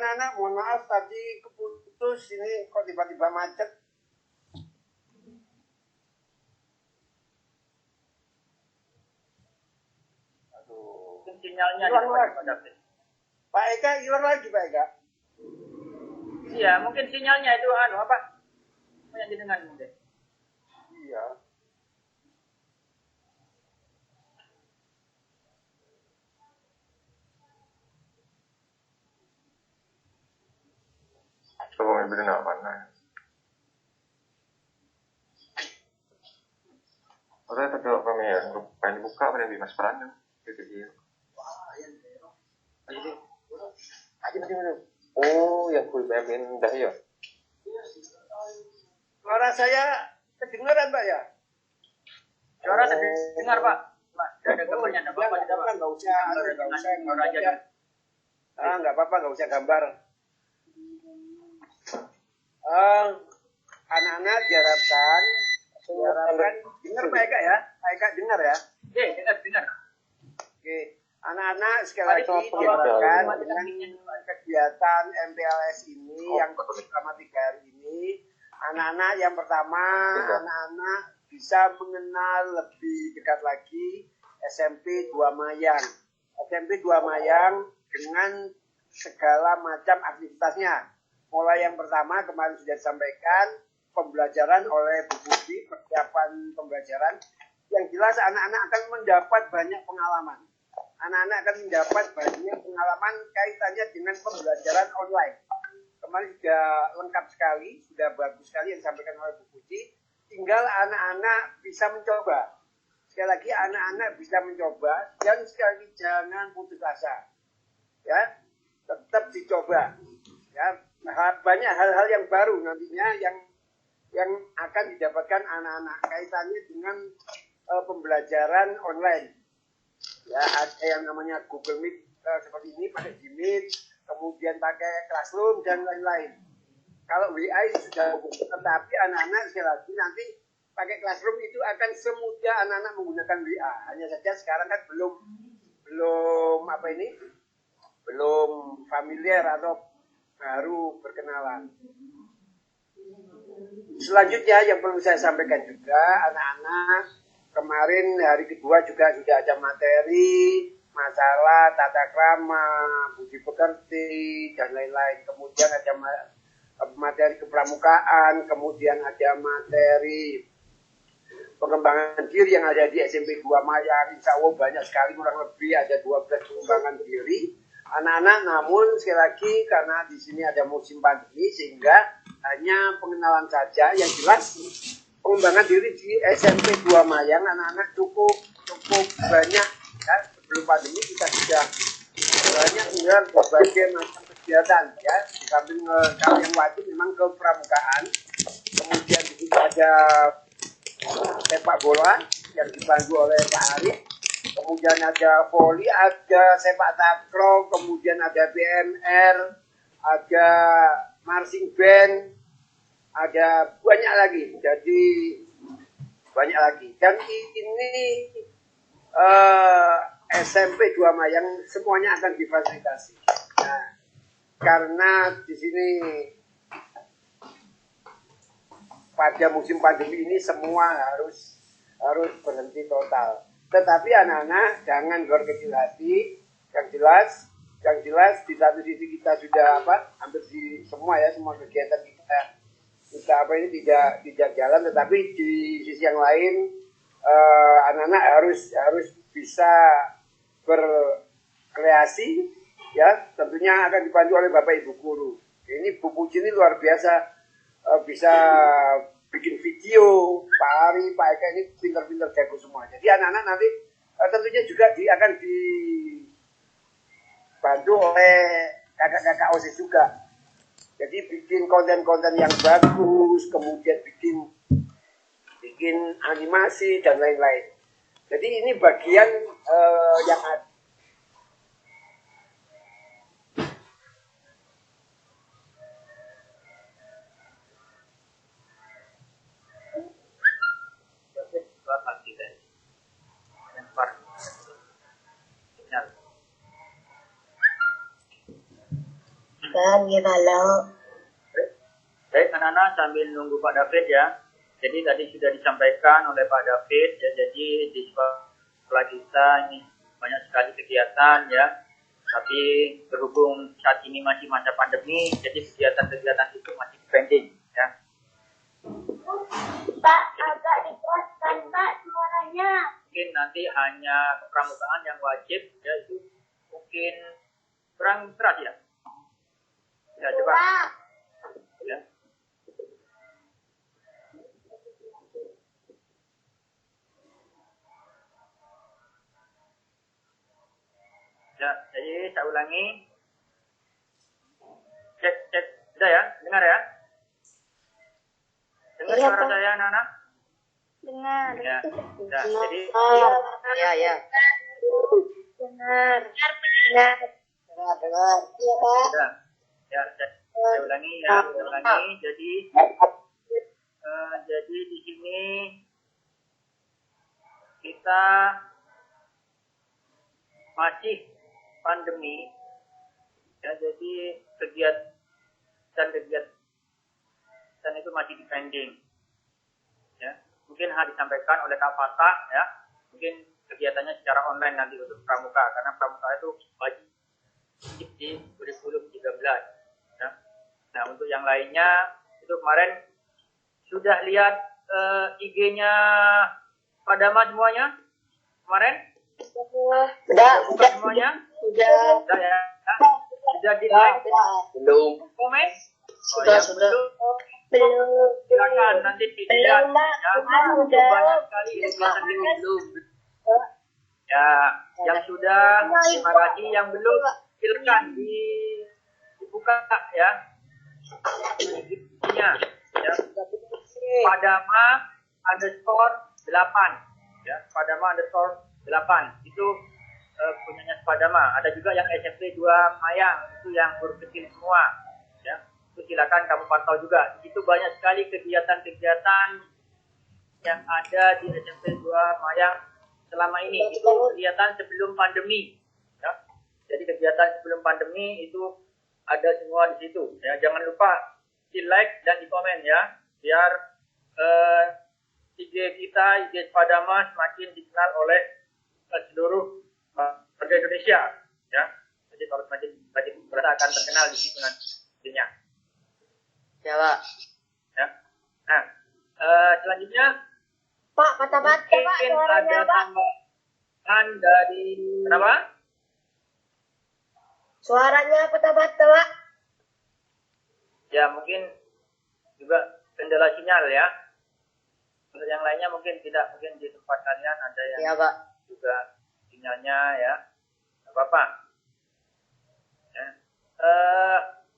anak-anak, mohon maaf tadi keputus ini kok tiba-tiba macet. Aduh. Sinyalnya hilang lagi. Pak Eka hilang lagi Pak Eka. Iya, mungkin sinyalnya itu apa? Yang dengan mungkin. Iya. Coba ambil nggak mana? Orang itu kami ya, pengen buka pada Mas Pranang. Gitu. Oh, yang full BM dah ya. Suara saya kedengaran Pak ya? Suara terdengar Pak. Ada gambarnya, ada apa-apa tidak Pak? Nggak usah. Nggak apa-apa, nggak usah gambar. Anak-anak diharapkan dengar Pak Eka ya? Pak Eka dengar ya? Oke, dengar. Oke, anak-anak sekali lagi diharapkan dengan kegiatan MPLS ini yang pertama 3 hari ini, anak-anak yang pertama, anak-anak bisa mengenal lebih dekat lagi SMP 2 Mayang. SMP 2 Mayang dengan segala macam aktivitasnya. Mulai yang pertama kemarin sudah disampaikan pembelajaran oleh Bu Budi, persiapan pembelajaran. Yang jelas anak-anak akan mendapat banyak pengalaman. Anak-anak akan mendapat banyak pengalaman kaitannya dengan pembelajaran online. Kemarin sudah lengkap sekali, sudah bagus sekali yang disampaikan oleh Bu Budi. Tinggal anak-anak bisa mencoba. Sekali lagi anak-anak bisa mencoba dan sekali lagi jangan putus asa. Ya, tetap dicoba. Ya, banyak hal-hal yang baru nantinya yang akan didapatkan anak-anak kaitannya dengan pembelajaran online. Ya, ada yang namanya Google Meet seperti ini pakai Gmeet, kemudian pakai Classroom dan lain-lain. Kalau WA itu sudah umum, tetapi anak-anak sekali lagi nanti pakai Classroom itu akan semudah anak-anak menggunakan WA. Hanya saja sekarang kan belum familiar atau baru berkenalan. Selanjutnya yang perlu saya sampaikan juga, anak-anak kemarin hari kedua juga sudah ada materi masalah tata krama, budi pekerti dan lain-lain. Kemudian ada materi kepramukaan, kemudian ada materi pengembangan diri yang ada di SMP 2 Mayang. Insya Allah banyak sekali, kurang lebih ada 12 pengembangan diri anak-anak. Namun sekali lagi karena di sini ada musim pandemi sehingga hanya pengenalan saja. Yang jelas pengembangan diri di SMP 2 Mayang anak-anak cukup banyak ya. Sebelum pandemi kita sudah banyak dengan berbagai macam kegiatan ya. Di samping kalau yang wajib memang ke pramukaan, kemudian di situ ada sepak bola yang dibantu oleh Pak Arif, kemudian ada voli, ada sepak takraw, kemudian ada BMR, ada marching band, ada banyak lagi. Jadi banyak lagi. Dan ini SMP 2 Mayang semuanya akan difasilitasi. Nah, karena di sini pada musim pandemi ini semua harus berhenti total. Tetapi anak-anak jangan berkecil hati. Yang jelas di satu sisi kita sudah hampir di semua kegiatan kita tidak jalan, tetapi di sisi yang lain anak-anak harus bisa berkreasi ya, tentunya akan dibantu oleh Bapak Ibu guru. Ini Bu Puji ini luar biasa, bisa bikin video. Pak Ari, Pak Eka ini pintar-pintar jago semua. Jadi anak-anak nanti tentunya juga akan dibantu oleh kakak-kakak OSIS juga. Jadi bikin konten-konten yang bagus, kemudian bikin animasi dan lain-lain. Jadi ini bagian yang ada. kan gimana? Baik anak-anak, sambil nunggu Pak David ya. Jadi tadi sudah disampaikan oleh Pak David ya, jadi di sekolah kita ini banyak sekali kegiatan ya. Tapi berhubung saat ini masih masa pandemi, jadi kegiatan-kegiatan itu masih pending ya. Pak, agak dikuatkan Pak suaranya. Mungkin nanti hanya kepramukaan yang wajib ya, itu mungkin kurang keras ya. Ya coba. Ya. Ya, jadi saya ulangi. Cek, sudah ya, dengar ya? Dengar Iya, suara Pak. saya, anak-anak? Dengar. Ya, ya. Jadi, Ya. Dengar. Dengar. Dengar. Iya, Pak. sudah. Ya, saya ulangi ya, saya ulangi. Jadi di sini kita masih pandemi. Ya, jadi kegiatan itu masih pending. Ya, mungkin harus disampaikan oleh Kak Fatah ya. Mungkin kegiatannya secara online nanti untuk pramuka, karena pramuka itu wajib di kurikulum 13 ya. Nah, untuk yang lainnya itu kemarin sudah lihat IG-nya Padama semuanya kemarin? Udah Semuanya? Sudah. Sudah ya? Sudah di like? Belum. Komen? Sudah. Belum. Silakan nanti dilihat. Belum, Mbak. Ya, Sudah. banyak sekali belum. Ya, yang sudah, terima kasih. Yang belum, silakan dibuka ya. Ininya, ya. Padama _8 ya, Padama _8 itu punyanya Padama. Ada juga yang SMP 2 Mayang, itu yang huruf kecil semua ya. Itu silakan kamu pantau juga. Itu banyak sekali kegiatan-kegiatan yang ada di SMP 2 Mayang selama ini. Itu kegiatan sebelum pandemi ya. Jadi kegiatan sebelum pandemi itu ada semua di situ ya. Jangan lupa di like dan di komen ya, biar IG kita, IG Padama semakin dikenal oleh seluruh warga Indonesia ya. Jadi kalau semakin kita akan terkenal di situ nantinya. Ya, Pak. Ya. Nah, selanjutnya Pak, kata-kata Pak mungkin suaranya ada Pak. tambahan dari kenapa? Suaranya kata-kata Pak. Ya, mungkin juga kendala sinyal ya. Untuk yang lainnya mungkin tidak, mungkin di tempat kalian ada yang Ya, Pak. juga sinyalnya ya, nggak apa-apa. Ya.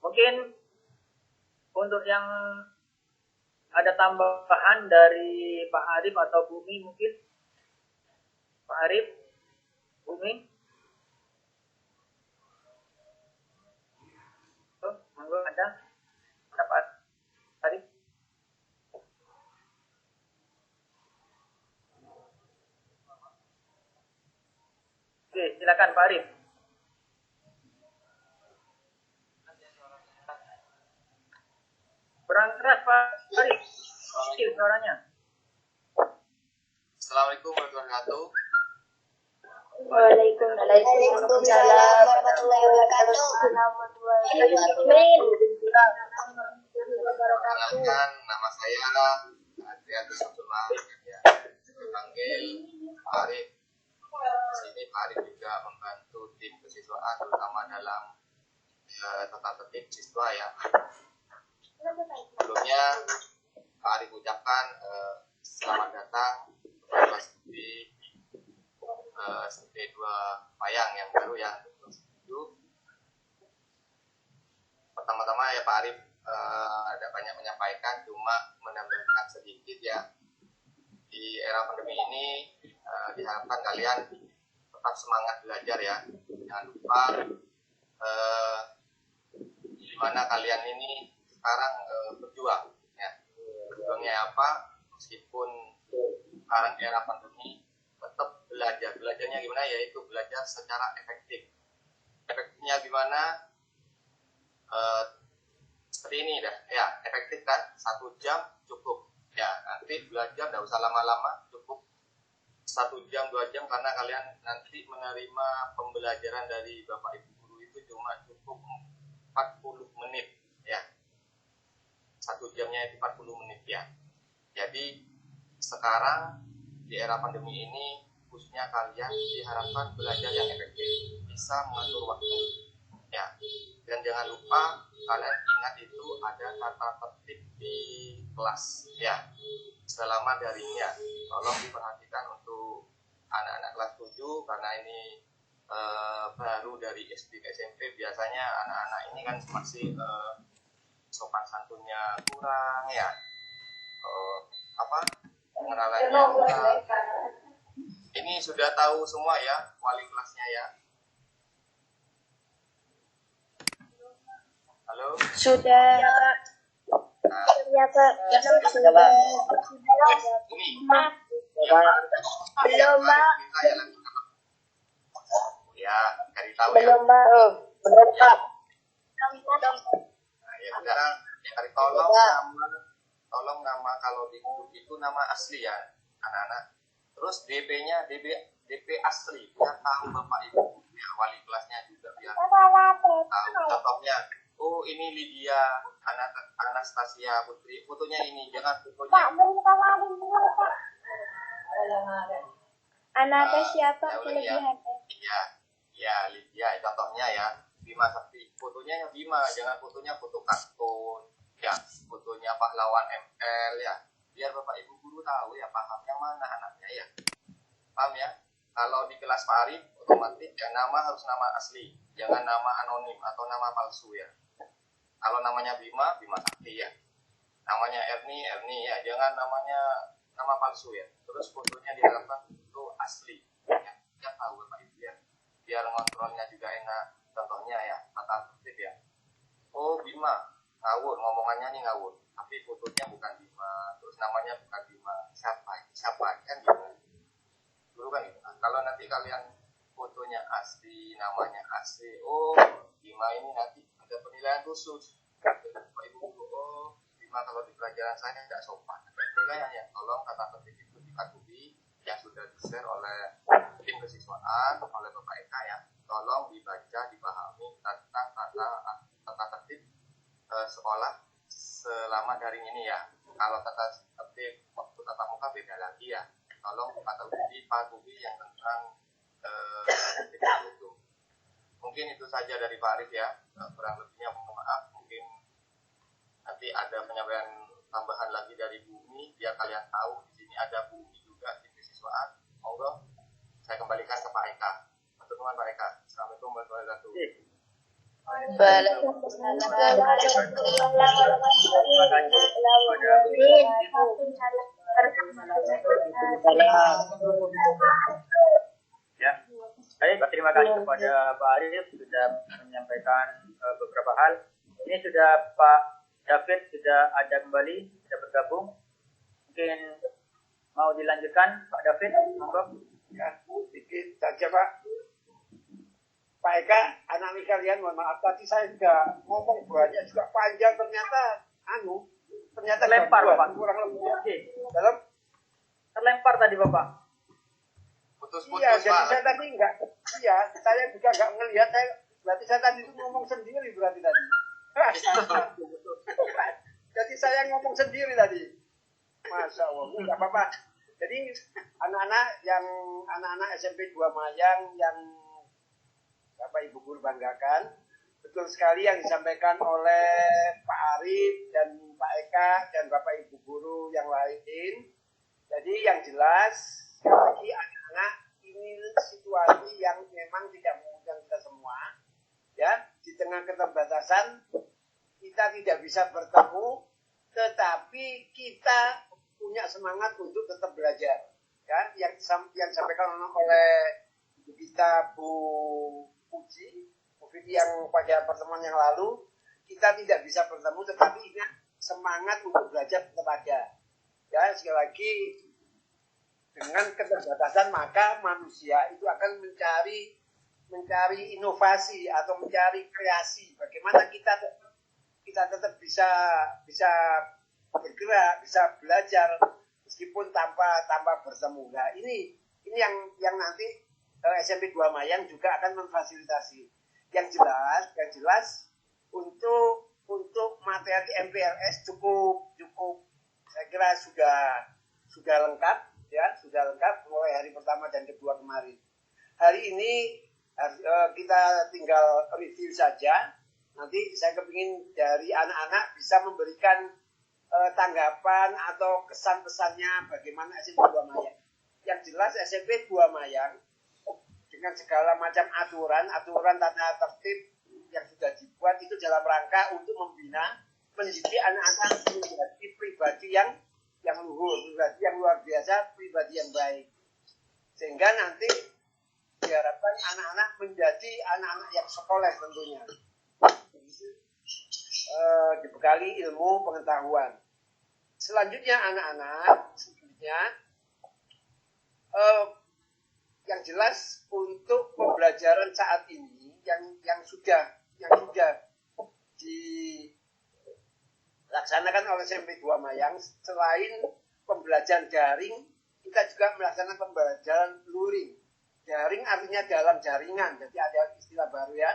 Mungkin untuk yang ada tambahan dari Pak Arif atau Bumi mungkin. Pak Arif, Bumi. Oh, monggo ada. Dapat Arif. Oke, silakan Pak Arif. Kurang keras Pak Arif. Kecil suaranya. Assalamualaikum warahmatullahi wabarakatuh. Waalaikumsalam warahmatullahi wabarakatuh. Perkenalkan, nama saya Adrianus Abdullah ya. Dipanggil Pak Arif. Di sini Pak Arif juga membantu tim kesiswaan terutama dalam tata tertib siswa ya. Sebelumnya Pak Arif ucapkan selamat datang kepada studi 2 Mayang yang baru yang itu. Pertama-tama ya Pak Arif ada banyak menyampaikan, cuma menambahkan sedikit ya. Di era pandemi ini diharapkan kalian tetap semangat belajar ya. Jangan lupa di mana kalian ini sekarang berjuang ya. Berjuangnya apa? Meskipun sekarang era pandemi, tetap belajar. Belajarnya gimana? Yaitu belajar secara efektif. Efektifnya gimana? efektif kan, 1 jam cukup. Ya, nanti belajar tidak usah lama-lama, cukup 1 jam 2 jam, karena kalian nanti menerima pembelajaran dari Bapak Ibu guru itu cuma cukup 40 menit ya. 1 jamnya itu 40 menit ya. Jadi sekarang di era pandemi ini khususnya kalian diharapkan belajar yang efektif, bisa mengatur waktu ya. Dan jangan lupa kalian ingat itu ada tata tertib di kelas ya selama daringnya. Tolong diperhatikan untuk anak-anak kelas 7 karena ini baru dari SD ke SMP. Biasanya anak-anak ini kan masih sopan santunnya kurang ya, pengenalannya kurang. Ini sudah tahu semua ya wali kelasnya ya. Halo? Sudah. Nah, Ya, Pak. ini Belum, Pak. ya cari tahu ya. Belum, Pak. Belum, Pak. Nah, ya sekarang ya cari tolong nama kalau di grup itu nama asli ya anak-anak. Terus DP asli biar tahu Bapak Ibu ya, wali kelasnya juga biar tahu. Contohnya, oh ini Lydia Anastasia Putri, fotonya ini, jangan fotonya Anaknya siapa? ya, ya Lydia contohnya ya. Bima Sakti, fotonya yang Bima, jangan fotonya foto kartun ya, fotonya pahlawan ML ya, biar Bapak Ibu guru tahu ya, paham yang mana anaknya ya, paham ya. Kalau di kelas Pak Arif otomatis ya nama harus nama asli, jangan nama anonim atau nama palsu ya. Kalau namanya Bima Sakti ya, namanya Erni ya, jangan namanya nama palsu ya. Terus fotonya diharapkan itu asli ya, ya tahu Bapak Ibu ya, biar ngontrolnya juga enak. Contohnya ya, tata tertib ya. Oh Bima, ngawur, ngomongannya nih ngawur, tapi fotonya bukan Bima, terus namanya bukan Bima, siapa kan gitu. Dulu kan gitu. Nah, kalau nanti kalian fotonya asli, namanya asli, oh Bima ini nanti ada penilaian khusus. Bapak Ibu, oh Bima kalau di pelajaran saya tidak sopan, ada penilaian ya. Tolong tata tertib itu dipatuhi yang sudah di-share oleh tim kesiswaan, oleh Bapak Eka ya. Tolong dibaca, dipahami tentang tata tertib sekolah selama daring ini ya. Kalau tata tertib waktu tatap muka beda lagi ya. Tolong dipatuhi yang tentang itu. Mungkin itu saja dari Pak Arif ya. Kurang lebihnya mohon maaf. Mungkin nanti ada penyampaian tambahan lagi dari Bu Umi biar kalian tahu di sini ada Bu Umi juga tim kesiswaan. Monggo saya kembalikan ke Pak Eka. Pertemuan Pak Eka. Assalamualaikum warahmatullahi wabarakatuh. Ya, baik, terima kasih kepada Pak Arif sudah menyampaikan beberapa hal. Ini sudah Pak David sudah ada kembali, sudah bergabung. Mungkin mau dilanjutkan Pak David, monggo. Ya, sedikit saja Pak. Pak Eka, anak kalian mohon maaf tadi saya sudah ngomong banyak juga panjang, ternyata Terlempar Bapak. kurang lebih Dalam terlempar tadi Bapak. Putus-putus iya, jadi Pak. saya tadi saya juga nggak ngelihat, berarti saya tadi itu ngomong sendiri berarti tadi. Jadi saya ngomong sendiri tadi. Masya Allah, nggak apa-apa. Jadi anak-anak SMP 2 Mayang yang Bapak Ibu guru banggakan, betul sekali yang disampaikan oleh Pak Arif dan Pak Eka dan Bapak Ibu guru yang lain. Jadi yang jelas bagi anak-anak ini situasi yang memang tidak memungkinkan kita semua. Ya, di tengah keterbatasan kita tidak bisa bertemu, tetapi kita punya semangat untuk tetap belajar. Ya, yang disampaikan oleh Ibu kita Bu Puji yang pada pertemuan yang lalu, kita tidak bisa bertemu, tetapi ingat semangat untuk belajar tetap ada. Ya, sekali lagi dengan keterbatasan maka manusia itu akan mencari inovasi atau mencari kreasi. Bagaimana kita tetap bisa bisa bergerak, bisa belajar meskipun tanpa bertemu. Nah, ini yang nanti SMP 2 Mayang juga akan memfasilitasi. Yang jelas untuk materi MPLS cukup saya kira sudah lengkap ya, sudah lengkap mulai hari pertama dan kedua kemarin. Hari ini kita tinggal review saja. Nanti saya kepingin dari anak-anak bisa memberikan tanggapan atau kesan-pesannya bagaimana SMP 2 Mayang. Yang jelas SMP 2 Mayang dengan segala macam aturan tata tertib yang sudah dibuat itu dalam rangka untuk membina, mendidik anak-anak menjadi pribadi yang luhur, pribadi yang luar biasa, pribadi yang baik. Sehingga nanti diharapkan anak-anak menjadi anak-anak yang sekolah tentunya. Dibekali ilmu pengetahuan. Selanjutnya anak-anak yang jelas untuk pembelajaran saat ini yang sudah dilaksanakan oleh SMP 2 Mayang, selain pembelajaran daring, kita juga melaksanakan pembelajaran luring. Daring artinya dalam jaringan, jadi ada istilah baru ya.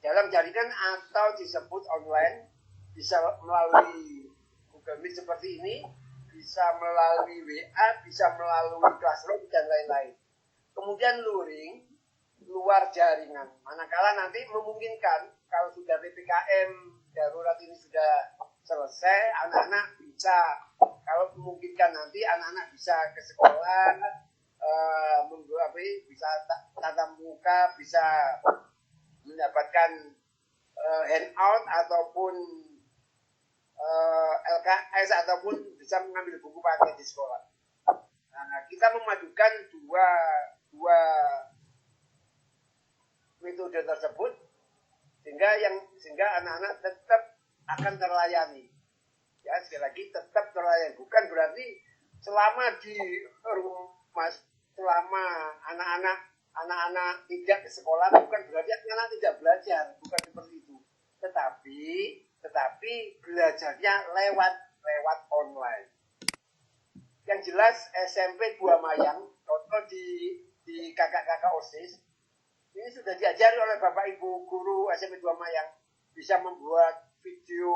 Dalam jaringan atau disebut online, bisa melalui Google Meet seperti ini, bisa melalui WA, bisa melalui Classroom dan lain-lain. Kemudian luring, luar jaringan. Manakala nanti memungkinkan, kalau sudah PPKM darurat ini sudah selesai, anak-anak bisa, kalau memungkinkan nanti anak-anak bisa ke sekolah, bisa tatap muka, bisa mendapatkan handout ataupun LKS ataupun bisa mengambil buku paket di sekolah. Nah, kita memadukan dua metode tersebut sehingga anak-anak tetap akan terlayani. Ya, sekali lagi tetap terlayani. Bukan berarti selama di rumah, selama anak-anak tidak ke sekolah, bukan berarti anak-anak tidak belajar, bukan seperti itu. Tetapi belajarnya lewat online. Yang jelas SMP 2 Mayang, contoh di kakak-kakak OSIS, ini sudah diajari oleh Bapak Ibu guru SMP 2 Mayang, bisa membuat video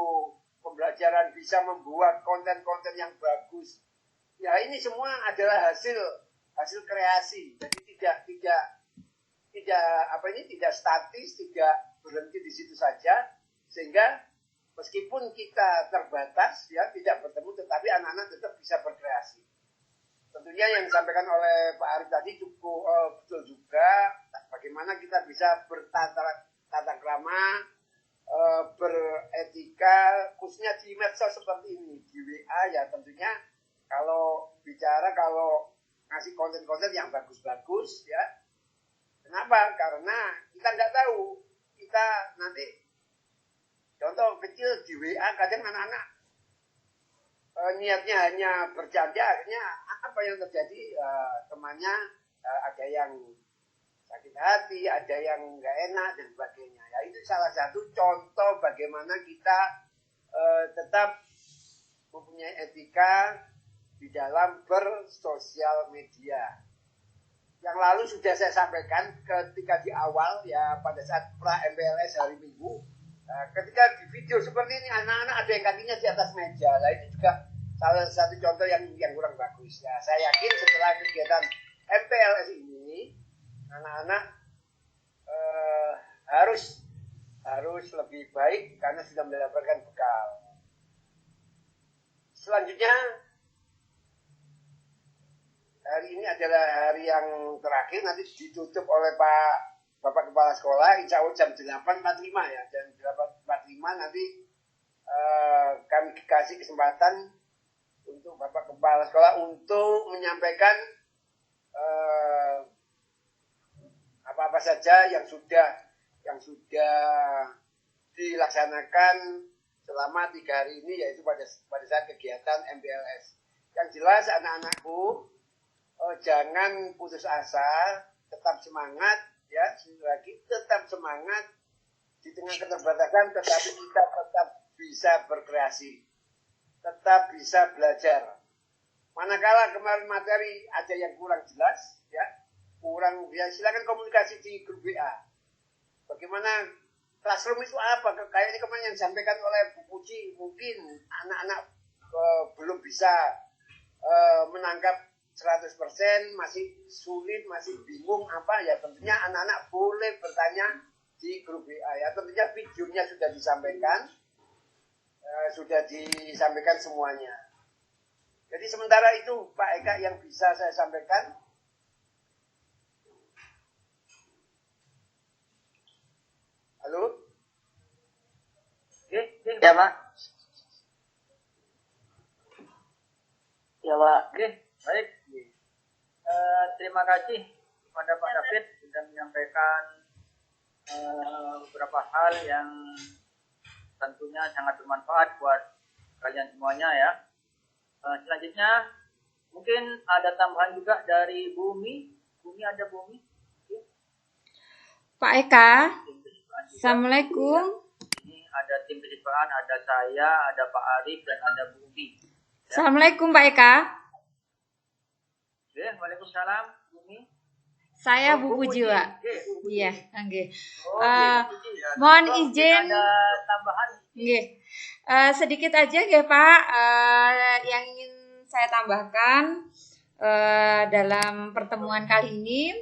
pembelajaran, bisa membuat konten-konten yang bagus. Ya, ini semua adalah hasil kreasi. Jadi tidak statis, tidak berhenti di situ saja, sehingga meskipun kita terbatas ya, tidak bertemu, tetapi anak-anak tetap bisa berkreasi. Tentunya yang disampaikan oleh Pak Arif tadi cukup betul juga, bagaimana kita bisa bertata krama, beretika, khususnya di medsos seperti ini, di WA ya tentunya kalau ngasih konten-konten yang bagus-bagus ya. Kenapa? Karena kita nggak tahu, kita nanti contoh kecil di WA kadang anak-anak niatnya hanya bercanda, akhirnya apa yang terjadi, temannya ada yang sakit hati, ada yang nggak enak dan sebagainya. Ya, itu salah satu contoh bagaimana kita tetap mempunyai etika di dalam bersosial media. Yang lalu sudah saya sampaikan ketika di awal ya, pada saat pra MPLS hari Minggu, ketika di video seperti ini anak-anak ada yang kakinya di atas meja. Nah, itu juga salah satu contoh yang kurang bagus. Ya, saya yakin setelah kegiatan MPLS ini anak-anak harus lebih baik karena sudah mendapatkan bekal. Selanjutnya, hari ini adalah hari yang terakhir, nanti ditutup oleh Bapak Kepala Sekolah, insya Allah jam 8.45 ya, jam 8.45 nanti kami kasih kesempatan untuk Bapak Kepala Sekolah untuk menyampaikan apa-apa saja yang sudah dilaksanakan selama 3 hari ini, yaitu pada saat kegiatan MPLS. Yang jelas anak-anakku, jangan putus asa, tetap semangat ya, sekali lagi tetap semangat di tengah keterbatasan, tetapi kita tetap bisa berkreasi, tetap bisa belajar. Manakala kemarin materi ada yang kurang jelas, ya silakan komunikasi di grup WA. Bagaimana classroom itu apa? Kayaknya kemarin yang disampaikan oleh Bu Puji, mungkin anak-anak belum bisa menangkap 100%, masih sulit, masih bingung apa ya. Tentunya anak-anak boleh bertanya di grup WA ya. Tentunya videonya sudah disampaikan, semuanya. Jadi sementara itu Pak Eka yang bisa saya sampaikan. Halo? Ya Pak. Ya Pak. Oke, baik. Terima kasih kepada Pak David sudah menyampaikan beberapa hal yang tentunya sangat bermanfaat buat kalian semuanya ya. Selanjutnya mungkin ada tambahan juga dari Bumi. Bumi ada Bumi? Pak Eka, Assalamualaikum. Ini ada tim kesejahteraan, ada saya, ada Pak Arif, dan ada Bumi. Ya. Assalamualaikum Pak Eka. Oke, waalaikumsalam Bumi. Saya Bu Puji, Pak. Iya, nggih. Puji, ya. Mohon izin. Ada tambahan? Nggih. Sedikit aja nggih Pak, yang ingin saya tambahkan dalam pertemuan kali ini.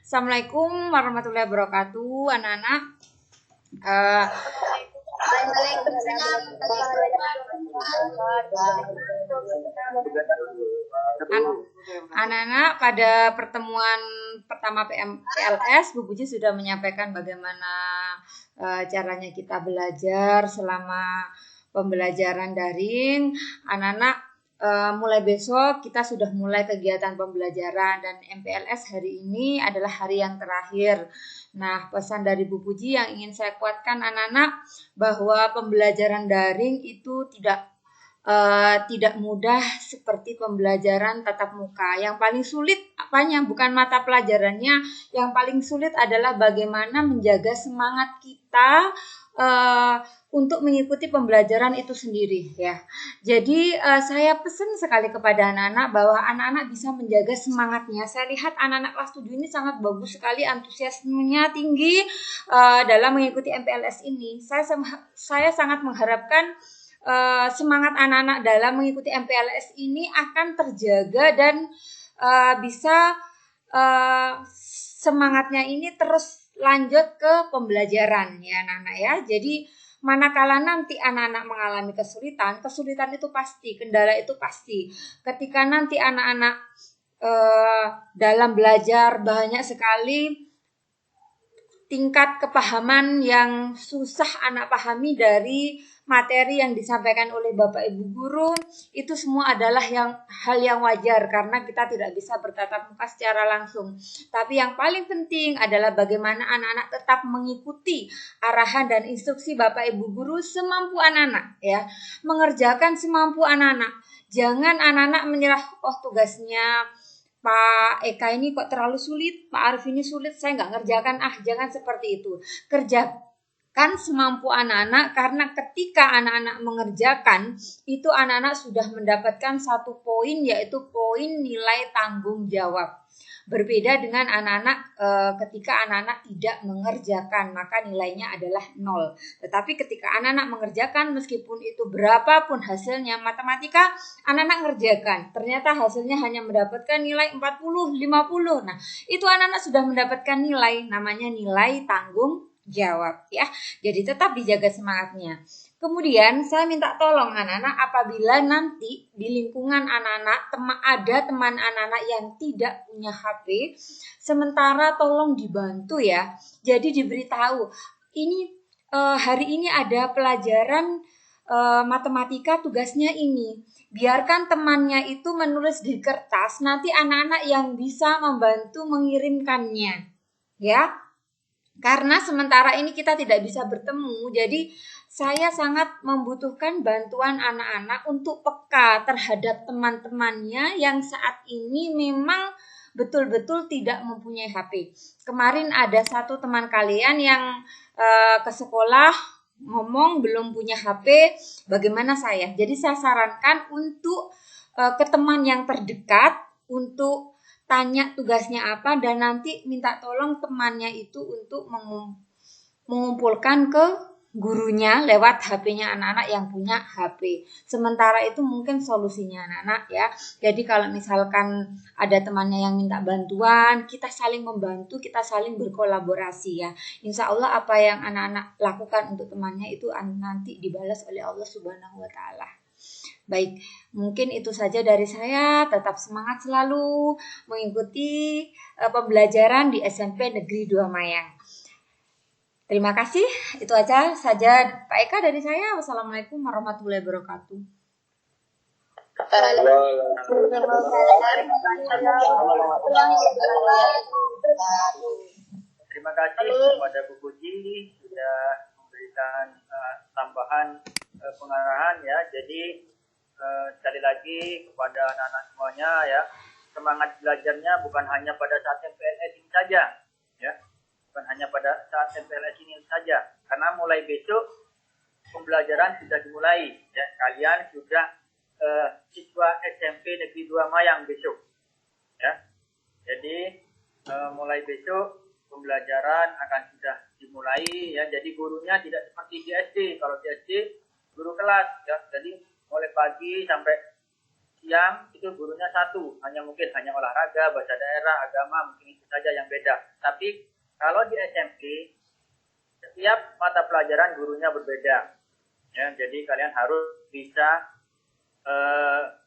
Assalamualaikum warahmatullahi wabarakatuh, anak-anak. Anak-anak, pada pertemuan pertama PLS, Bu Puji sudah menyampaikan bagaimana caranya kita belajar selama pembelajaran daring. Anak-anak, mulai besok kita sudah mulai kegiatan pembelajaran dan MPLS hari ini adalah hari yang terakhir. Nah, pesan dari Bu Puji yang ingin saya kuatkan anak-anak bahwa pembelajaran daring itu tidak mudah seperti pembelajaran tatap muka. Yang paling sulit apanya? Bukan mata pelajarannya. Yang paling sulit adalah bagaimana menjaga semangat kita untuk mengikuti pembelajaran itu sendiri ya. Jadi saya pesan sekali kepada anak-anak bahwa anak-anak bisa menjaga semangatnya. Saya lihat anak-anak kelas 7 ini sangat bagus sekali, antusiasmenya tinggi dalam mengikuti MPLS ini. Saya sangat mengharapkan semangat anak-anak dalam mengikuti MPLS ini akan terjaga dan bisa semangatnya ini terus lanjut ke pembelajaran ya anak-anak ya. Jadi manakala nanti anak-anak mengalami kesulitan itu pasti, kendala itu pasti. Ketika nanti anak-anak dalam belajar banyak sekali tingkat kepahaman yang susah anak pahami dari materi yang disampaikan oleh Bapak Ibu guru, itu semua adalah hal yang wajar karena kita tidak bisa bertatap muka secara langsung. Tapi yang paling penting adalah bagaimana anak-anak tetap mengikuti arahan dan instruksi Bapak Ibu guru semampu anak-anak ya. Mengerjakan semampu anak-anak. Jangan anak-anak menyerah, tugasnya Pak Eka ini kok terlalu sulit, Pak Arif ini sulit, saya nggak ngerjakan. Jangan seperti itu. Kerjakan semampu anak-anak, karena ketika anak-anak mengerjakan, itu anak-anak sudah mendapatkan satu poin, yaitu poin nilai tanggung jawab. Berbeda dengan anak-anak ketika anak-anak tidak mengerjakan, maka nilainya adalah 0. Tetapi ketika anak-anak mengerjakan, meskipun itu berapapun hasilnya, matematika anak-anak mengerjakan, ternyata hasilnya hanya mendapatkan nilai 40, 50. Nah, itu anak-anak sudah mendapatkan nilai, namanya nilai tanggung jawab ya. Jadi tetap dijaga semangatnya. Kemudian saya minta tolong anak-anak, apabila nanti di lingkungan anak-anak ada teman anak-anak yang tidak punya HP, sementara tolong dibantu ya. Jadi diberitahu, ini hari ini ada pelajaran matematika, tugasnya ini. Biarkan temannya itu menulis di kertas, nanti anak-anak yang bisa membantu mengirimkannya ya. Karena sementara ini kita tidak bisa bertemu, jadi saya sangat membutuhkan bantuan anak-anak untuk peka terhadap teman-temannya yang saat ini memang betul-betul tidak mempunyai HP. Kemarin ada satu teman kalian yang ke sekolah ngomong belum punya HP, bagaimana saya? Jadi saya sarankan untuk ke teman yang terdekat untuk tanya tugasnya apa dan nanti minta tolong temannya itu untuk mengumpulkan ke gurunya lewat HP-nya anak-anak yang punya HP. Sementara itu mungkin solusinya anak-anak ya. Jadi kalau misalkan ada temannya yang minta bantuan, kita saling membantu, kita saling berkolaborasi ya. Insya Allah apa yang anak-anak lakukan untuk temannya itu nanti dibalas oleh Allah Subhanahu wa Ta'ala. Baik, mungkin itu saja dari saya. Tetap semangat selalu mengikuti pembelajaran di SMP Negeri 2 Mayang. Terima kasih. Itu aja saja Pak Eka dari saya. Wassalamualaikum warahmatullahi wabarakatuh. Terima kasih kepada Bu Puji sudah memberikan tambahan pengarahan ya. Jadi sekali lagi kepada anak-anak semuanya ya, semangat belajarnya bukan hanya pada saat MPLS ini saja ya. Bukan hanya pada saat MPLS ini saja, karena mulai besok pembelajaran sudah dimulai ya. Kalian sudah siswa SMP Negeri 2 Mayang besok ya. Jadi mulai besok pembelajaran akan sudah dimulai ya. Jadi gurunya tidak seperti di SD. Kalau di SD guru kelas ya. Jadi mulai pagi sampai siang itu gurunya satu, mungkin hanya olahraga, bahasa daerah, agama, mungkin itu saja yang beda. Tapi kalau di SMP, setiap mata pelajaran gurunya berbeda. Ya, jadi kalian harus bisa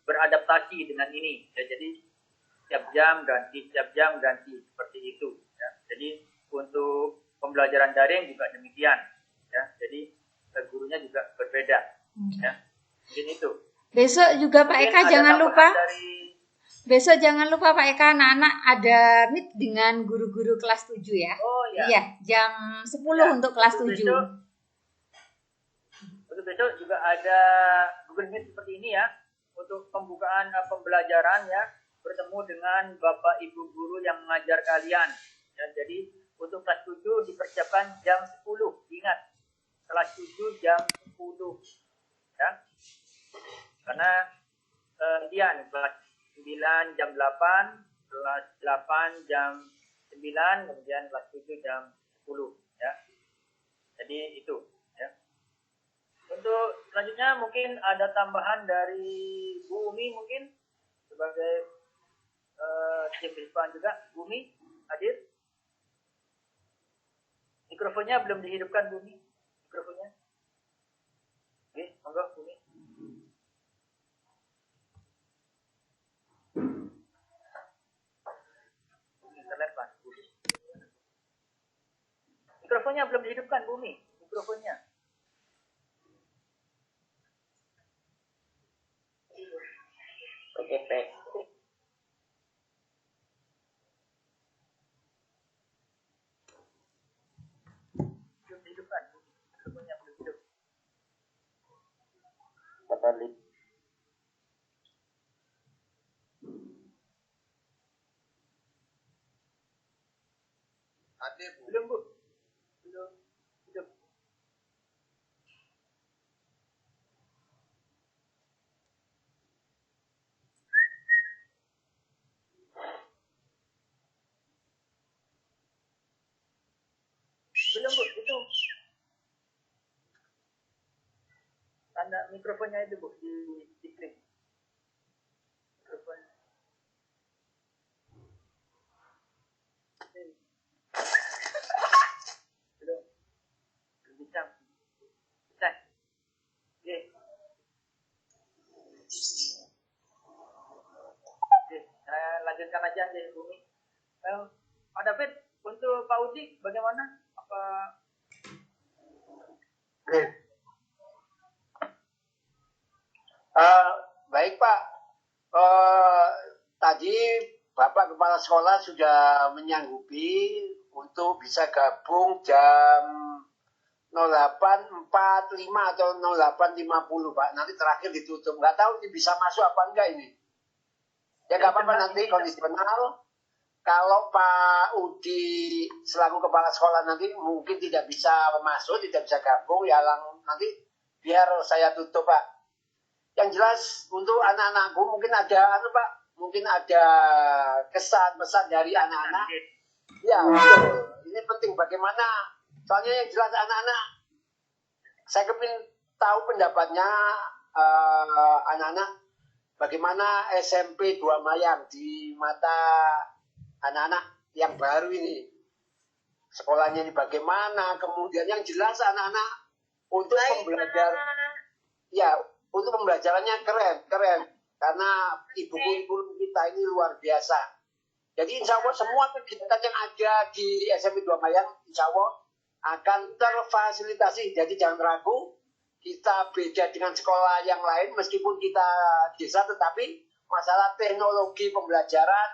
beradaptasi dengan ini. Ya, jadi setiap jam ganti seperti itu. Ya, jadi untuk pembelajaran daring juga demikian. Ya, jadi gurunya juga berbeda. Ya, mungkin itu. Besok juga Pak Eka jangan lupa. Besok jangan lupa Pak Eka, anak-anak ada meet dengan guru-guru kelas 7 ya. Oh iya. Iya, jam 10 ya, untuk kelas 7. Besok juga ada Google Meet seperti ini ya. Untuk pembukaan pembelajaran ya. Bertemu dengan Bapak Ibu guru yang mengajar kalian. Ya, jadi untuk kelas 7 dipersiapkan jam 10. Ingat, kelas 7 jam 10. Ya. Karena kelas 9 jam 8, kelas 8 jam 9, kemudian kelas 7 jam 10 ya. Jadi itu ya. Untuk selanjutnya mungkin ada tambahan dari Bu Umi mungkin sebagai tim Bispan juga. Bu Umi hadir. Mikrofonnya belum dihidupkan Bu Umi. Mikrofonnya. Oke, monggo Bu Umi. Mikrofonnya belum dihidupkan, Bumi. Mikrofonnya. Oke, baik. Belum dihidupkan. Mikrofonnya belum hidup. Ada Bu. Belum, Bu. Belum hidup. Belum, Bu. Itu. Tanda mikrofonnya itu, Bu. Di klik. Mikrofon. Belum. Belum bisa. Bisa. Oke. Oke. Saya lanjutkan aja deh, Bumi. Pak David, untuk Pak Udi bagaimana? Apa Baik Pak, tadi Bapak Kepala Sekolah sudah menyanggupi untuk bisa gabung jam 08.45 atau 08.50 Pak. Nanti terakhir ditutup. Nggak tahu ini bisa masuk apa enggak ini. Ya nggak apa-apa nanti kondisional. kalau Pak Udi selaku kepala sekolah nanti mungkin tidak bisa masuk, tidak bisa gabung, ya nanti biar saya tutup Pak. Yang jelas untuk anak-anakku mungkin ada Pak, mungkin ada kesan pesan dari anak-anak. Ya betul. Ini penting bagaimana. Soalnya yang jelas anak-anak, saya kepingin tahu pendapatnya anak-anak bagaimana SMP 2 Mayang di mata anak-anak yang baru ini. Sekolahnya ini bagaimana, kemudian yang jelas anak-anak untuk untuk pembelajarannya keren. Karena ibu kurikulum kita ini luar biasa. Jadi insya Allah semua kegiatan yang ada di SMP 2 Mayang insya Allah akan terfasilitasi. Jadi jangan ragu, kita beda dengan sekolah yang lain meskipun kita desa, tetapi masalah teknologi pembelajaran,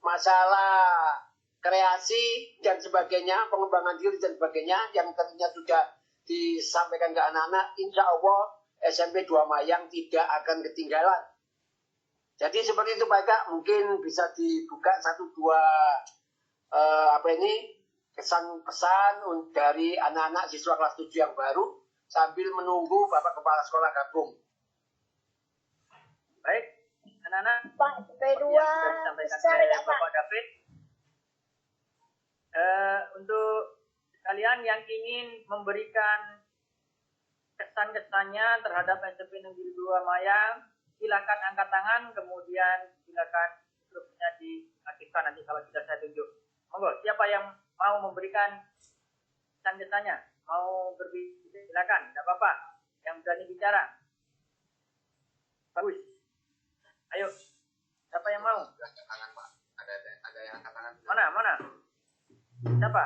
masalah kreasi dan sebagainya, pengembangan diri dan sebagainya yang tentunya sudah disampaikan ke anak-anak, insya Allah SMP 2 Mayang tidak akan ketinggalan. Jadi seperti itu Pak Eka, mungkin bisa dibuka 1-2 kesan-pesan dari anak-anak siswa kelas 7 yang baru sambil menunggu Bapak Kepala Sekolah gabung. Baik, anak-anak. Pak, P2 besar ya Pak. Bapak David. Untuk kalian yang ingin memberikan kesan-kesannya terhadap SMP Negeri 2 Mayang, silakan angkat tangan, kemudian silakan grupnya diaktifkan nanti kalau sudah saya tunjuk. Monggo, siapa yang mau memberikan kesan-kesannya? Mau berbicara, silakan, tidak apa-apa. Yang berani bicara. Bagus. Ayo, siapa yang mau? Angkat tangan Pak. Ada yang angkat tangan. Mana? Siapa?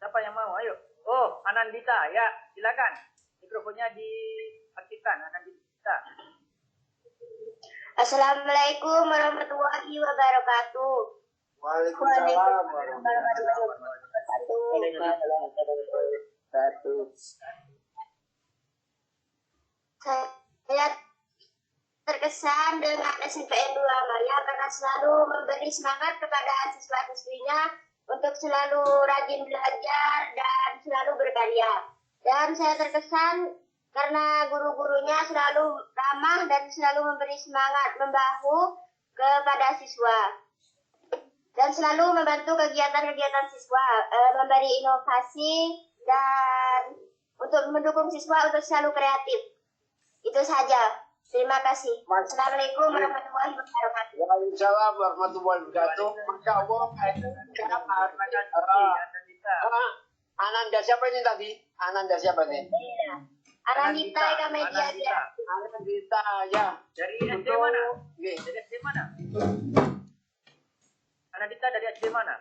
Siapa yang mau? Ayo. Oh, Anandita, ya, silakan. Mikrofonnya diaktifkan, Anandita. Assalamualaikum warahmatullahi wabarakatuh. Waalaikumsalam. Saya terkesan dengan SMPN 2 Mayang karena selalu memberi semangat kepada siswa-siswinya untuk selalu rajin belajar dan selalu berkarya. Dan saya terkesan karena guru-gurunya selalu ramah dan selalu memberi semangat membahu kepada siswa. Dan selalu membantu kegiatan-kegiatan siswa, memberi inovasi dan untuk mendukung siswa untuk selalu kreatif. Itu saja. Terima kasih. Assalamualaikum warahmatullahi wabarakatuh. Waalaikumsalam warahmatullahi wabarakatuh. Masya Allah. Ananda siapa ini tadi? Ananda siapa nih? Anandita Eka Media dia. Anandita ya. Dari SD mana? Dari SD mana? Anandita dari SD mana?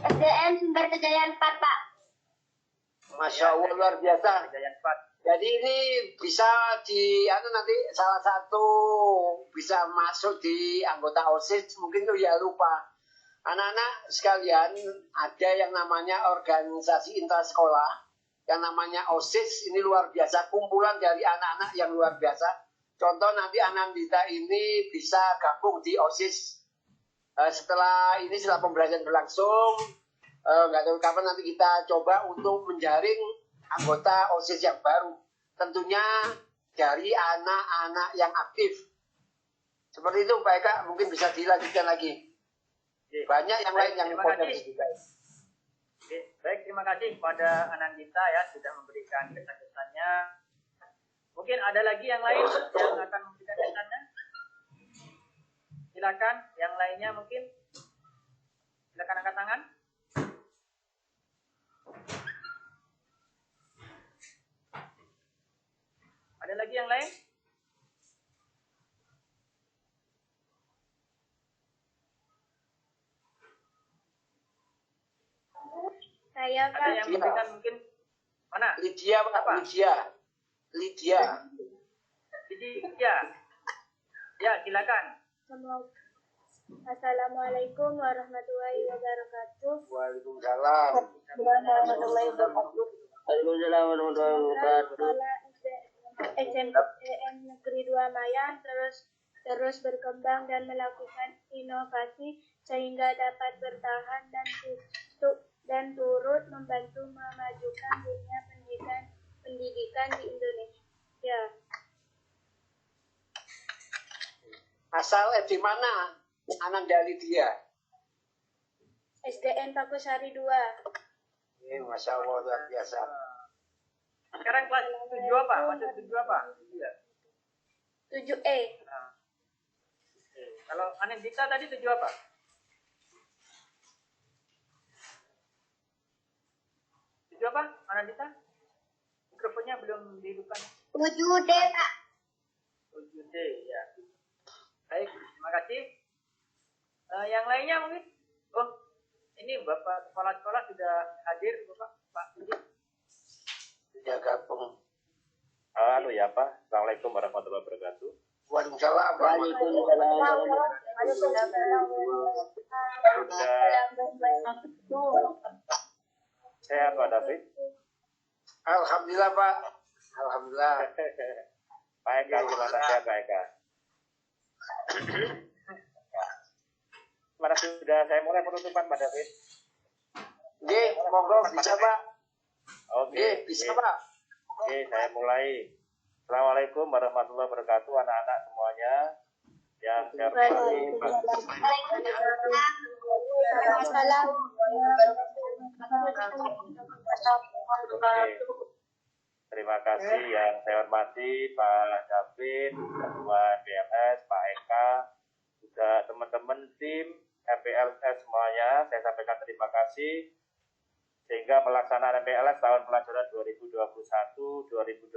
SDN Sumber Kejayaan 4, Pak. Masya Allah luar biasa. Kejayaan 4. Jadi ini bisa nanti salah satu bisa masuk di anggota OSIS, mungkin tuh ya lupa. Anak-anak sekalian, ada yang namanya organisasi intrasekolah, yang namanya OSIS, ini luar biasa, kumpulan dari anak-anak yang luar biasa. Contoh nanti Anandita ini bisa gabung di OSIS. Setelah pembelajaran berlangsung, nggak tahu kapan nanti kita coba untuk menjaring anggota OSIS yang baru, tentunya dari anak-anak yang aktif. Seperti itu Pak Eka, mungkin bisa dilanjutkan lagi. Banyak yang lain yang potensi juga. Baik, terima kasih kepada Anandita ya sudah memberikan kesan-kesannya. Mungkin ada lagi yang lain yang akan memberikan kesannya. Silakan, yang lainnya mungkin. Silakan angkat tangan. Ada lagi yang lain? Saya Ada yang memberikan mungkin mana? Lydia Pak, Apa? Lydia. Ya, silakan. Assalamualaikum warahmatullahi wabarakatuh. Waalaikumsalam. Warahmatullahi wabarakatuh. Waalaikumsalam warahmatullahi wabarakatuh. SMPN Negeri 2 Mayang, terus terus berkembang dan melakukan inovasi sehingga dapat bertahan dan turut membantu memajukan dunia pendidikan di Indonesia. Asal di mana Ananda Lydia? SDN Pakusari 2. Masya Allah, luar biasa. Sekarang kelas 7 apa? Masuk 7 apa? 7E. Nah. Kalau Anindita tadi 7 apa? Tujuh apa, Anindita? Mikrofonnya belum dihidupkan. 7D, Pak. 7D, ya. Baik, terima kasih. Yang lainnya mungkin? Oh, ini Bapak Kepala Sekolah sudah hadir, Bapak. Pak Budi. Sudah gabung. Halo ya Pak, Assalamualaikum warahmatullahi wabarakatuh. Waalaikumsalam. Sehat Pak David? Alhamdulillah Pak. Alhamdulillah. Pak Eka gimana sehat Pak Eka? Mana sudah saya mulai penutupan Pak David? Oke, monggo bisa Pak. Oke, bisa Pak. Oke, saya mulai. Assalamualaikum warahmatullahi wabarakatuh anak-anak semuanya. Yang saya hormati Pak. Oke. Terima kasih yang saya hormati Pak David, Ketua MPLS, Pak Eka, juga teman-teman tim MPLS semuanya. Saya sampaikan terima kasih sehingga pelaksanaan MPLS tahun pelajaran 2021-2022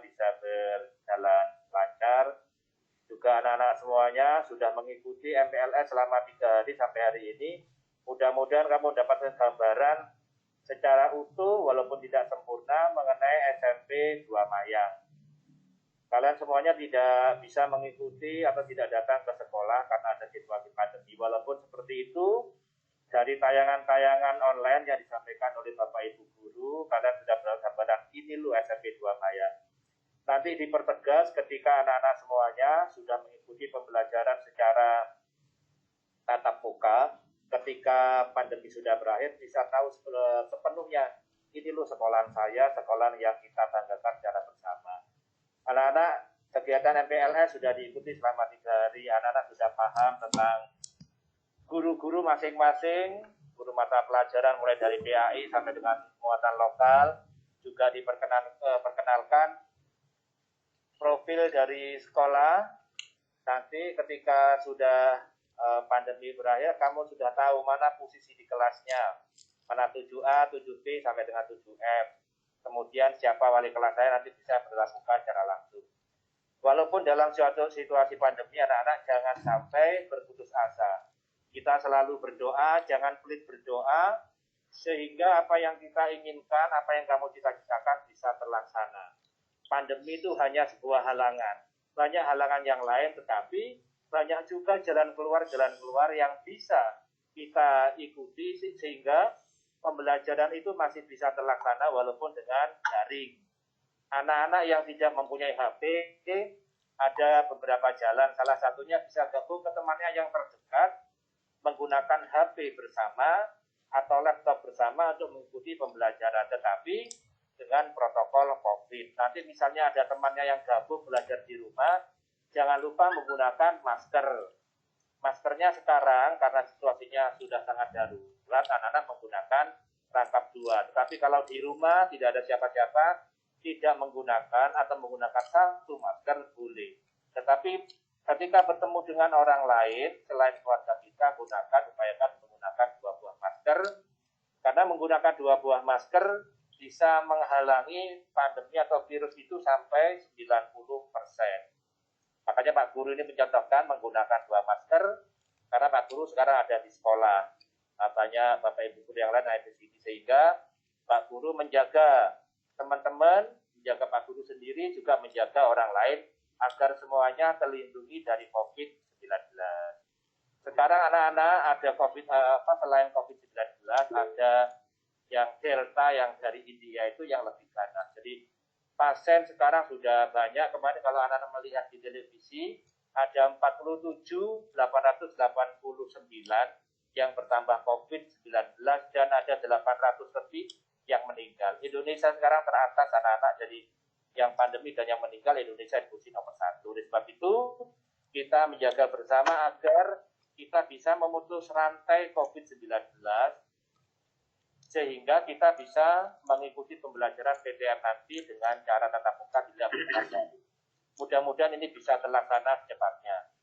bisa berjalan lancar. Juga anak-anak semuanya sudah mengikuti MPLS selama 3 hari sampai hari ini. Mudah-mudahan kamu dapat gambaran secara utuh walaupun tidak sempurna mengenai SMP 2 Mayang. Kalian semuanya tidak bisa mengikuti atau tidak datang ke sekolah karena ada situasi pandemi. Walaupun seperti itu, dari tayangan-tayangan online yang disampaikan oleh Bapak Ibu Guru, kalian sudah bergambaran ini loh SMP 2 Mayang. Nanti dipertegas ketika anak-anak semuanya sudah mengikuti pembelajaran secara tatap muka, ketika pandemi sudah berakhir bisa tahu sepenuhnya ini loh sekolahan saya, sekolahan yang kita banggakan secara bersama. Anak-anak kegiatan MPLS sudah diikuti selama 3 hari, anak-anak sudah paham tentang guru-guru masing-masing, guru mata pelajaran mulai dari PAI sampai dengan muatan lokal, juga diperkenalkan profil dari sekolah. Nanti ketika sudah pandemi berakhir, kamu sudah tahu mana posisi di kelasnya, mana 7A, 7B sampai dengan 7F. Kemudian siapa wali kelas saya nanti bisa berlakukan secara langsung. Walaupun dalam suatu situasi pandemi, anak-anak jangan sampai berputus asa. Kita selalu berdoa, jangan pelit berdoa, sehingga apa yang kita inginkan, apa yang kamu cita-citakan bisa terlaksana. Pandemi itu hanya sebuah halangan. Banyak halangan yang lain, tetapi banyak juga jalan keluar yang bisa kita ikuti sehingga pembelajaran itu masih bisa terlaksana walaupun dengan daring. Anak-anak yang tidak mempunyai HP, ada beberapa jalan. Salah satunya bisa gabung ke temannya yang terdekat, menggunakan HP bersama atau laptop bersama untuk mengikuti pembelajaran, tetapi dengan protokol COVID. Nanti misalnya ada temannya yang gabung belajar di rumah, jangan lupa menggunakan masker. Maskernya sekarang karena situasinya sudah sangat darurat, anak-anak menggunakan rangkap 2. Tetapi kalau di rumah tidak ada siapa-siapa, tidak menggunakan atau menggunakan 1 masker boleh. Tetapi ketika bertemu dengan orang lain, selain keluarga kita, upayakan menggunakan 2 buah masker. Karena menggunakan 2 buah masker bisa menghalangi pandemi atau virus itu sampai 90%. Makanya Pak Guru ini mencontohkan menggunakan 2 masker, karena Pak Guru sekarang ada di sekolah. Banyak Bapak Ibu Guru yang lain ada di sini, sehingga Pak Guru menjaga teman-teman, menjaga Pak Guru sendiri, juga menjaga orang lain, agar semuanya terlindungi dari COVID-19. Sekarang anak-anak ada selain COVID-19, ada yang Delta yang dari India itu yang lebih ganas. Jadi pasien sekarang sudah banyak. Kemarin kalau anak-anak melihat di televisi, ada 47.889 yang bertambah COVID-19 dan ada 800 lebih yang meninggal. Indonesia sekarang teratas anak-anak jadi yang pandemi dan yang meninggal. Indonesia di posisi nomor 1. Oleh sebab itu kita menjaga bersama agar kita bisa memutus rantai COVID-19 sehingga kita bisa mengikuti pembelajaran PTM nanti dengan cara tatap muka tidak berkelas. Mudah-mudahan ini bisa terlaksana secepatnya.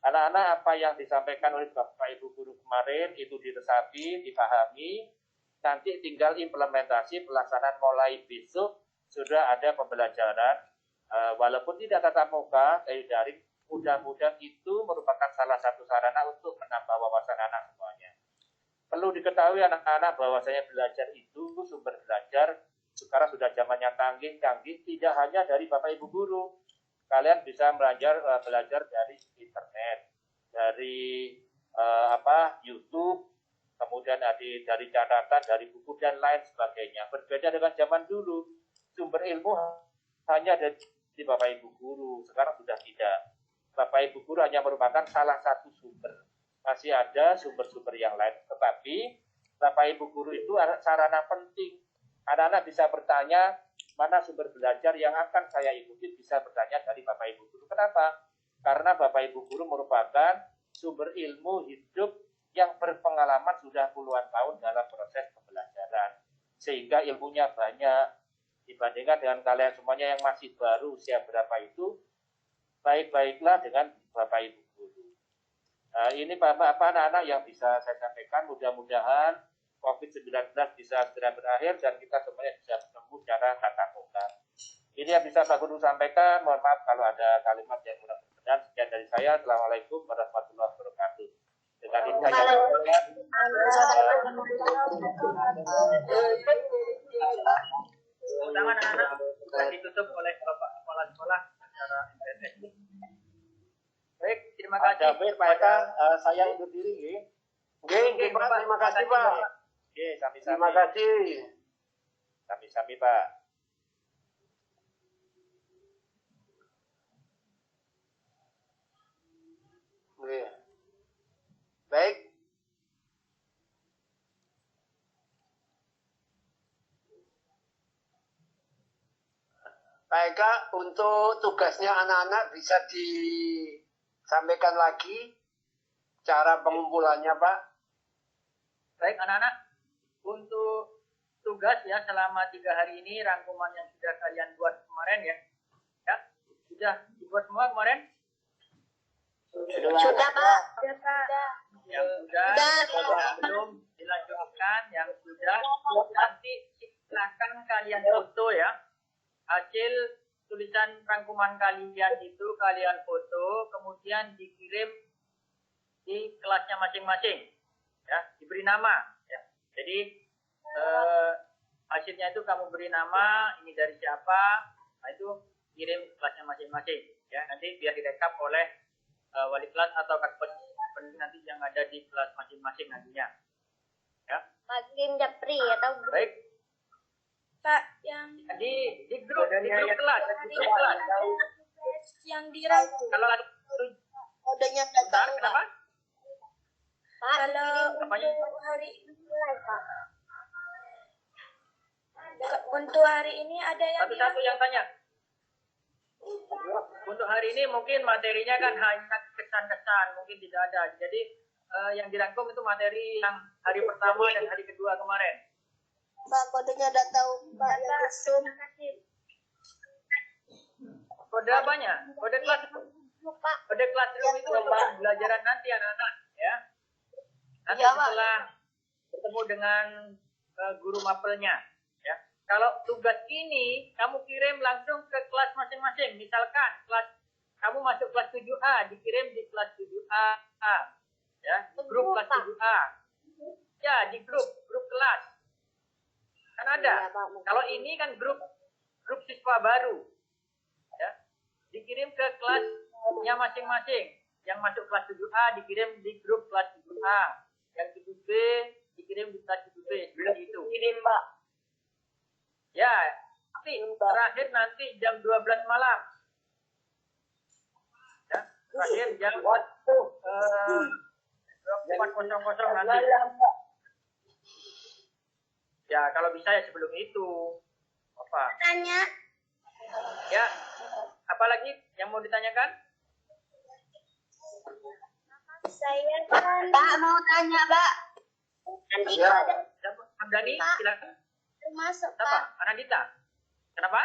Anak-anak, apa yang disampaikan oleh Bapak Ibu Guru kemarin itu diresapi, dipahami, nanti tinggal implementasi pelaksanaan mulai besok sudah ada pembelajaran, walaupun tidak tatap muka, dari daring, mudah-mudahan itu merupakan salah satu sarana untuk menambah wawasan anak semuanya. Perlu diketahui anak-anak bahwasanya belajar itu, sumber belajar, sekarang sudah zamannya canggih, tidak hanya dari Bapak Ibu Guru. Kalian bisa belajar dari internet, dari YouTube, kemudian dari catatan, dari buku dan lain sebagainya. Berbeda dengan zaman dulu, sumber ilmu hanya dari Bapak Ibu Guru. Sekarang sudah tidak. Bapak Ibu Guru hanya merupakan salah satu sumber. Masih ada sumber-sumber yang lain. Tetapi Bapak Ibu Guru itu sarana penting. Anak-anak bisa bertanya, mana sumber belajar yang akan saya ikuti, bisa bertanya dari Bapak Ibu Guru. Kenapa? Karena Bapak Ibu Guru merupakan sumber ilmu hidup yang berpengalaman sudah puluhan tahun dalam proses pembelajaran. Sehingga ilmunya banyak. Dibandingkan dengan kalian semuanya yang masih baru usia berapa itu, baik-baiklah dengan Bapak Ibu Guru. Nah, ini Bapak anak-anak yang bisa saya sampaikan. Mudah-mudahan COVID-19 bisa segera berakhir dan kita semuanya bisa bertemu secara tatap muka. Ini yang bisa Pak Guru sampaikan. Mohon maaf kalau ada kalimat yang kurang berkenan. Sekian dari saya. Assalamualaikum warahmatullahi wabarakatuh. Dengan ini saya utama anak-anak ditutup oleh Bapak Kepala Sekolah secara internet. Baik, terima kasih. Pak Eka, saya undur diri. Oke, Pak. Terima kasih, Pak. Oke, sami-sami. Terima kasih. Sami-sami, Pak. Oke. Baik. Pak Eka, untuk tugasnya anak-anak bisa disampaikan lagi cara pengumpulannya, Pak. Baik anak-anak, untuk tugas ya selama 3 hari ini rangkuman yang sudah kalian buat kemarin ya, sudah dibuat semua kemarin? Sudah, Pak. Yang sudah, yang belum dilanjutkan, yang sudah, nanti silakan kalian foto ya, hasil tulisan rangkuman kalian itu kalian foto, kemudian dikirim di kelasnya masing-masing. Ya, diberi nama ya. Jadi hasilnya itu kamu beri nama, ini dari siapa, nah itu kirim ke kelasnya masing-masing ya, nanti biar direkap oleh wali kelas atau kakak nanti yang ada di kelas masing-masing nantinya ya. Makin japri atau grup. Baik Pak, yang di grup kelas yang dirangkum. kalau ada Kodenya bentar, kenapa? Pak, Kalau Apanya? untuk hari Pak. untuk hari ini ada yang Satu-satu yang tanya. Untuk hari ini mungkin materinya kan hanya kesan-kesan, mungkin tidak ada. Jadi yang dirangkum itu materi yang hari pertama dan hari kedua kemarin. Pak, kodenya udah tahu, Pak. Yang Zoom. Kode apanya? Kode kelas. Pak. Kode classroom itu untuk pembelajaran nanti anak-anak ya. Nanti Iya, Pak. setelah bertemu dengan guru mapelnya ya. Kalau tugas ini kamu kirim langsung ke kelas masing-masing. Misalkan kelas kamu masuk kelas 7A, dikirim di kelas 7A ya, grup kelas 7A. Ya, di grup kelas. Kan ada. Kalau ini kan grup siswa baru. Ya. Dikirim ke kelasnya masing-masing. Yang masuk kelas 7A dikirim di grup kelas 7A. Yang 7B dikirim di kelas 7B. Seperti itu. Kirim, Pak. Ya, tapi terakhir nanti jam 12 malam. Ya, terakhir jam 4.00 nanti. Ya, kalau bisa ya sebelum itu. Apa? Tanya. Ya, apalagi yang mau ditanyakan? Saya kan Pak mau tanya, Pak. Ya. Hamdani, silakan. Masuk, Apa? Pak. Anandita. Kenapa?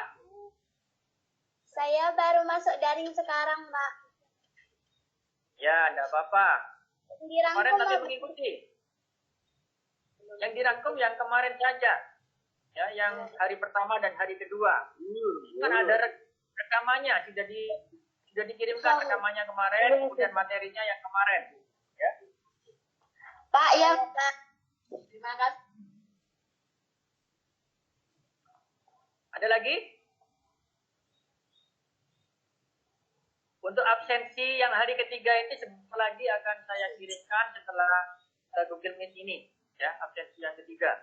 Saya baru masuk daring sekarang, Pak. Ya, enggak apa-apa. Kemarin Dirangkum, nanti Pak. mengikuti. Yang dirangkum yang kemarin saja. Ya, yang hari pertama dan hari kedua. Kan ada rekamannya, sudah dikirimkan rekamannya kemarin, kemudian materinya yang kemarin. Ya. Pak, ya, Pak. Terima kasih. Ada lagi? Untuk absensi yang hari ketiga ini sebentar lagi akan saya kirimkan setelah Google Meet ini, ya, absensi yang ketiga.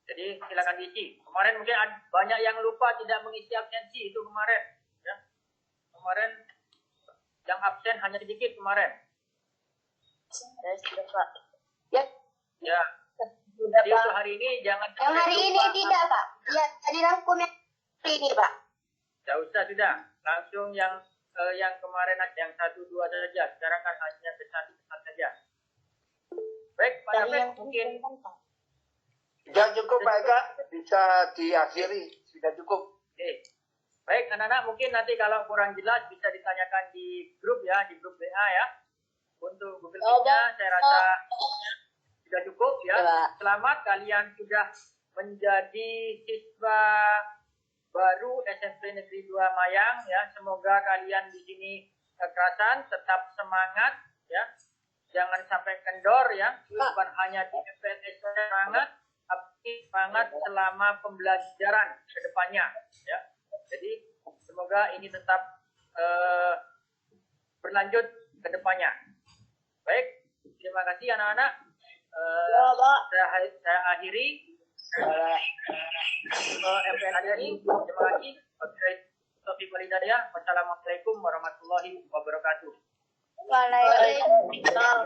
Jadi silakan diisi. Kemarin mungkin banyak yang lupa tidak mengisi absensi itu kemarin, ya. Kemarin yang absen hanya sedikit kemarin. Ya, sudah, Pak. Ya. Ya. Sudah, Jadi Pak. untuk hari ini jangan Yang hari lupa. ini tidak, Pak. Ya, dirangkum yang hari ini, Pak. Ya sudah. Langsung yang kemarin yang 1-2 saja. Sekarang kan hanya pesan-pesan saja. Baik, Pak David, mungkin Sudah cukup, Pak Eka. Bisa diakhiri. Sudah cukup. oke. Baik, anak-anak, mungkin nanti kalau kurang jelas bisa ditanyakan di grup ya, di grup WA ya. Untuk Google Meet-nya saya rasa sudah cukup ya. Selamat kalian sudah menjadi siswa baru SMP Negeri 2 Mayang ya. Semoga kalian di sini kekerasan, tetap semangat ya. Jangan sampai kendor ya. Bukan hanya di MPLS semangat, tapi semangat selama pembelajaran ke depannya ya. Jadi semoga ini tetap berlanjut ke depannya. Baik, terima kasih anak-anak. Saya akhiri MPLS ini. Terima kasih. Wassalamualaikum warahmatullahi wabarakatuh. Waalaikumsalam.